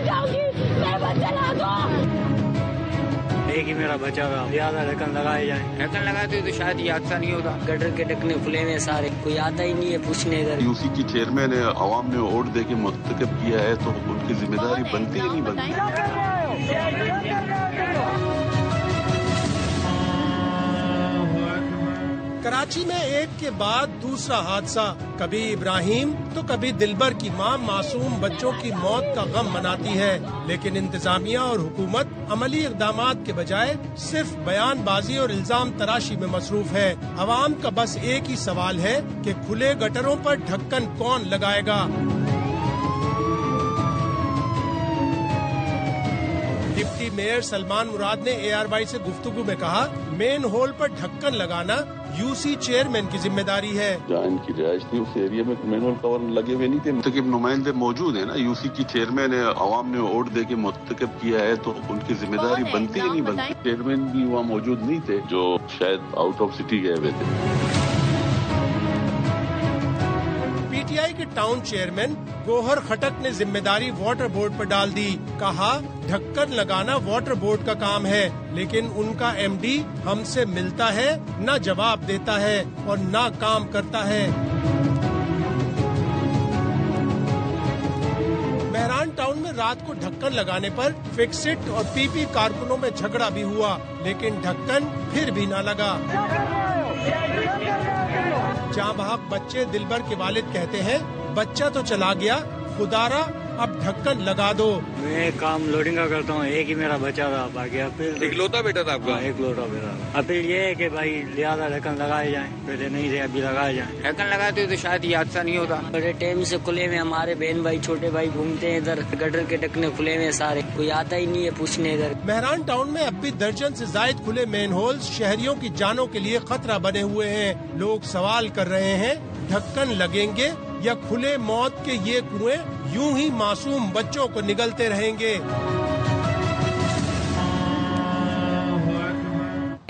मर जाऊंगी, मेरा बच्चा ला दो। एक ही मेरा बच्चा था, ज्यादा ढक्कन लगाए जाए। ढक्कन लगाते तो शायद ये हादसा नहीं होता। गटर के ढकने खुले में सारे, कोई आता ही नहीं है पूछने इधर। यूसी की चेयरमैन है, अवाम ने वोट दे के मुंतखब किया है, तो उनकी जिम्मेदारी बनती है नहीं बनती। कराची में एक के बाद दूसरा हादसा, कभी इब्राहिम तो कभी दिलबर की मां मासूम बच्चों की मौत का गम मनाती है, लेकिन इंतजामिया और हुकूमत अमली इक़दामात के बजाय सिर्फ बयानबाजी और इल्जाम तराशी में मसरूफ है। अवाम का बस एक ही सवाल है कि खुले गटरों पर ढक्कन कौन लगाएगा। डिप्टी मेयर सलमान मुराद ने ARY से गुफ्तगू में कहा, मेन होल पर ढक्कन लगाना यूसी चेयरमैन की जिम्मेदारी है। जहाँ इनकी रिहाइश थी उस एरिया में मैनुअल कवर लगे हुए नहीं थे। मुंतखब नुमाइंदे मौजूद है ना, यूसी की चेयरमैन है, अवाम ने वोट दे के मुंतखब किया है, तो उनकी जिम्मेदारी बनती है नहीं बनती। चेयरमैन भी वहाँ मौजूद नहीं थे, जो शायद आउट ऑफ सिटी गए हुए थे। PTI के टाउन चेयरमैन गोहर खटक ने जिम्मेदारी वाटर बोर्ड पर डाल दी। कहा, ढक्कन लगाना वाटर बोर्ड का काम है, लेकिन उनका MD हमसे मिलता है, न जवाब देता है और न काम करता है। मेहरान टाउन में रात को ढक्कन लगाने पर फिक्सिट और PP कारकुनों में झगड़ा भी हुआ, लेकिन ढक्कन फिर भी न लगा। जहाँ बहक बच्चे दिलबर के वालिद कहते हैं, बच्चा तो चला गया, खुदारा अब ढक्कन लगा दो। मैं काम लोडिंग का करता हूँ, एक ही मेरा बच्चा था, बाकी अपील इकलौता बेटा था आपका? एक लौटा बेटा। अपील ये है कि भाई ज्यादा ढक्कन लगाए जाए, पहले नहीं थे अभी लगाए जाए। ढक्कन लगाते तो शायद ये हादसा नहीं होता। बड़े टाइम से खुले में हमारे बहन भाई छोटे भाई घूमते हैं इधर, गटर के ढकने खुले में सारे, कोई आता ही नहीं है पूछने इधर। मेहरान टाउन में अब भी दर्जन से जायद खुले मेन होल्स शहरियों की जानों के लिए खतरा बने हुए हैं। लोग सवाल कर रहे हैं, ढक्कन लगेंगे या खुले मौत के ये कुएं यूं ही मासूम बच्चों को निगलते रहेंगे।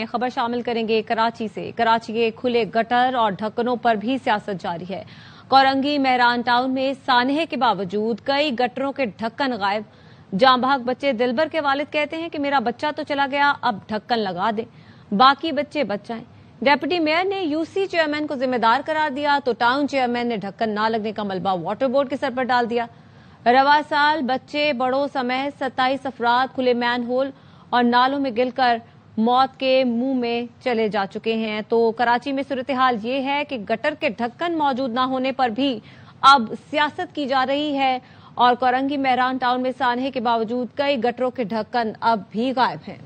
खबर शामिल करेंगे कराची से। कराची के खुले गटर और ढक्कनों पर भी सियासत जारी है। कोरंगी मेहरान टाउन में सानहे के बावजूद कई गटरों के ढक्कन गायब। जाँ बहक बच्चे दिलबर के वालिद कहते हैं कि मेरा बच्चा तो चला गया, अब ढक्कन लगा दे, बाकी बच्चे बच जाएं। डेप्यूटी मेयर ने यूसी चेयरमैन को जिम्मेदार करार दिया, तो टाउन चेयरमैन ने ढक्कन ना लगने का मलबा वाटर बोर्ड के सर पर डाल दिया। रवा साल बच्चे बड़ों समेत 27 अफराद खुले मैन होल और नालों में गिरकर मौत के मुंह में चले जा चुके हैं। तो कराची में सूरत हाल ये है कि गटर के ढक्कन मौजूद ना होने पर भी अब सियासत की जा रही है और कोरंगी मेहरान टाउन में सानहे के बावजूद कई गटरों के ढक्कन अब भी गायब हैं।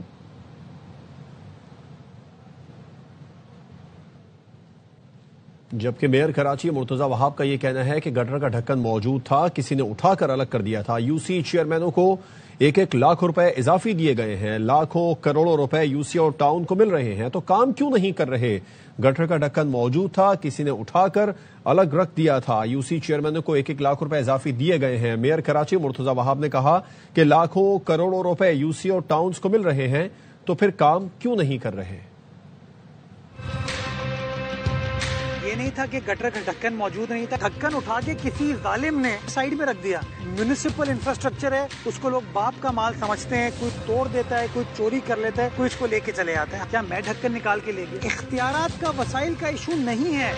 जबकि मेयर कराची मुर्तजा वहाब का यह कहना है कि गटर का ढक्कन मौजूद था, किसी ने उठाकर अलग कर दिया था। यूसी चेयरमैनों को 1-1 लाख रुपए इजाफी दिए गए हैं, लाखों करोड़ों रुपए यूसी और टाउन को मिल रहे हैं, तो काम क्यों नहीं कर रहे? गटर का ढक्कन मौजूद था, किसी ने उठाकर अलग रख दिया था। यूसी चेयरमैनों को 1-1 लाख रुपए इजाफी दिए गए हैं। मेयर कराची मुर्तजा वहाब ने कहा कि लाखों करोड़ों रुपए यूसी और टाउन को मिल रहे हैं, तो फिर काम क्यों नहीं कर रहे? ये नहीं था कि गटर का ढक्कन मौजूद नहीं था, ढक्कन उठा के किसी जालिम ने साइड में रख दिया। म्युनिसिपल इंफ्रास्ट्रक्चर है, उसको लोग बाप का माल समझते हैं, कोई तोड़ देता है, कोई चोरी कर लेता है, कोई इसको लेके चले आता है। क्या मैं ढक्कन निकाल के ले गया? इख्तियारात का वसाइल का इशू नहीं है।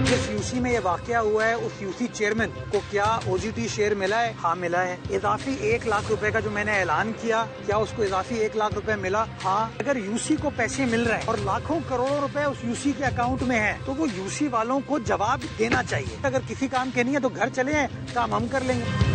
जिस यूसी में ये वाकया हुआ है, उस यूसी चेयरमैन को क्या OGT शेयर मिला है? हाँ मिला है। इजाफी 1 लाख रुपए का जो मैंने ऐलान किया, क्या उसको इजाफी 1 लाख रुपए मिला? हाँ। अगर यूसी को पैसे मिल रहे हैं और लाखों करोड़ों रुपए उस यूसी के अकाउंट में है, तो वो यूसी वालों को जवाब देना चाहिए। अगर किसी काम के नहीं है तो घर चले हैं, काम हम कर लेंगे।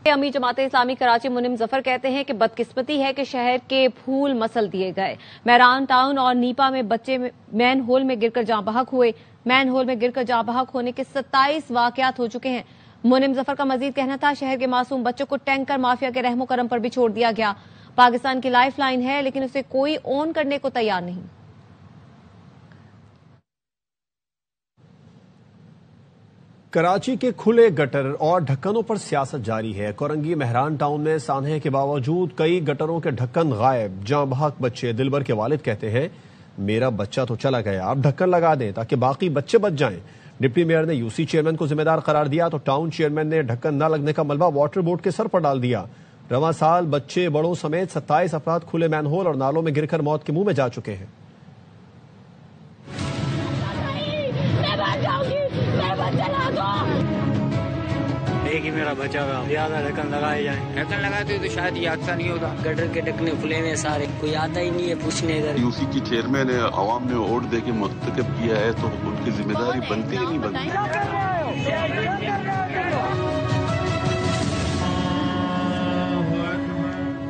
अमीर जमात इस्लामी कराची मुनिम जफर कहते हैं कि बदकिस्मती है कि शहर के फूल मसल दिए गए। मेहरान टाउन और नीपा में बच्चे मैन होल में गिरकर जाँ बहक हुए। मैन होल में गिरकर जाँ बहक होने के 27 वाकयात हो चुके हैं। मुनिम जफर का मजीद कहना था, शहर के मासूम बच्चों को टैंकर माफिया के रहमो करम पर भी छोड़ दिया गया। पाकिस्तान की लाइफ लाइन है, लेकिन उसे कोई ऑन करने को तैयार नहीं। कराची के खुले गटर और ढक्कनों पर सियासत जारी है। कोरंगी मेहरान टाउन में सानहे के बावजूद कई गटरों के ढक्कन गायब। जाँ बहक बच्चे दिलबर के वालिद कहते हैं, मेरा बच्चा तो चला गया, आप ढक्कन लगा दें ताकि बाकी बच्चे बच जाएं। डिप्टी मेयर ने यूसी चेयरमैन को जिम्मेदार करार दिया तो टाउन चेयरमैन ने ढक्कन न लगने का मलबा वाटर बोर्ड के सर पर डाल दिया। रवां साल बच्चे बड़ों समेत 27 अफराद खुले मैनहोल और नालों में गिरकर मौत के मुंह में जा चुके हैं। एक ही मेरा बचा था, ज्यादा ढक्कन लगाए जाए। ढक्कन लगाते तो शायद ये हादसा नहीं होता। गटर के ढकने खुले में सारे, कोई आता ही नहीं है पूछने इधर। यूसी की चेयरमैन है, अवाम ने वोट दे के मुंतखब किया है तो उनकी जिम्मेदारी बनती ही नहीं बनती।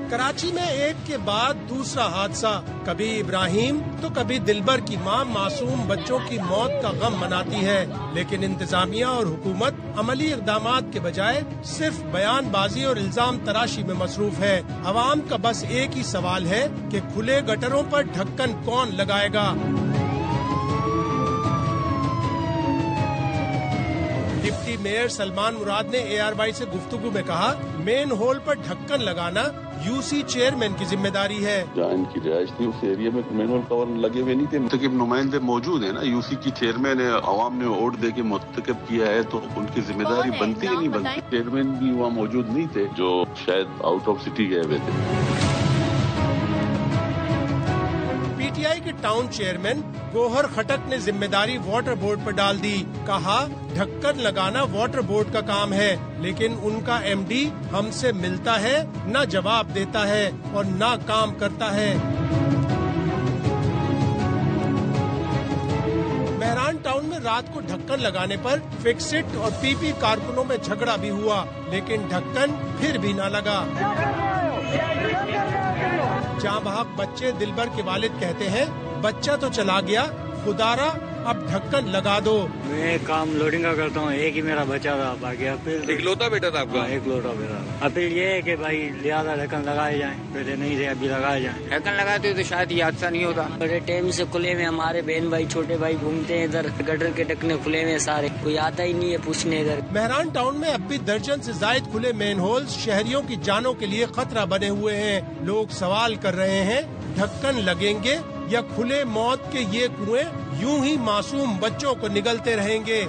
कराची में एक के बाद दूसरा हादसा, कभी इब्राहिम तो कभी दिलबर की मां मासूम बच्चों की मौत का गम मनाती है, लेकिन इंतजामिया और हुकूमत अमली इक़दामात के बजाय सिर्फ बयानबाजी और इल्जाम तराशी में मसरूफ है। अवाम का बस एक ही सवाल है कि खुले गटरों पर ढक्कन कौन लगाएगा। डिप्टी मेयर सलमान मुराद ने ARY से गुफ्तगू में कहा, मेन होल पर ढक्कन लगाना यूसी चेयरमैन की जिम्मेदारी है। जहाँ इनकी रिहाइश थी उस एरिया में मैनुअल कवर लगे हुए नहीं थे। मुंतखब नुमाइंदे मौजूद है ना, यूसी की चेयरमैन है, अवाम ने वोट दे के मुंतखब किया है तो उनकी जिम्मेदारी बनती ही नहीं बनती। चेयरमैन भी वहाँ मौजूद नहीं थे जो शायद आउट ऑफ सिटी गए हुए थे। PTI के टाउन चेयरमैन गोहर खटक ने जिम्मेदारी वाटर बोर्ड पर डाल दी। कहा, ढक्कन लगाना वाटर बोर्ड का काम है, लेकिन उनका MD हमसे मिलता है, न जवाब देता है और न काम करता है। मेहरान टाउन में रात को ढक्कन लगाने पर फिक्सिट और PP कारकुनों में झगड़ा भी हुआ, लेकिन ढक्कन फिर भी न लगा। जहाँ बहक बच्चे दिलबर के वालिद कहते हैं, बच्चा तो चला गया, खुदारा अब ढक्कन लगा दो। मैं काम लोडिंग का करता हूँ, एक ही मेरा बचा था, बाकी अपील इकलौता बेटा था आपका? एक लौटा बेटा। अपील ये है कि भाई ज्यादा ढक्कन लगाए जाए, पहले नहीं थे अभी लगाए जाए। ढक्कन लगाते तो शायद ये हादसा नहीं होता। बड़े टाइम से खुले में हमारे बहन भाई छोटे भाई घूमते हैं इधर, गटर के ढकने खुले में सारे, कोई आता ही नहीं है पूछने इधर। मेहरान टाउन में अब भी दर्जन से जायद खुले मेन होल्स शहरियों की जानों के लिए खतरा बने हुए हैं। लोग सवाल कर रहे हैं, ढक्कन लगेंगे या खुले मौत के ये कुएं यूं ही मासूम बच्चों को निगलते रहेंगे।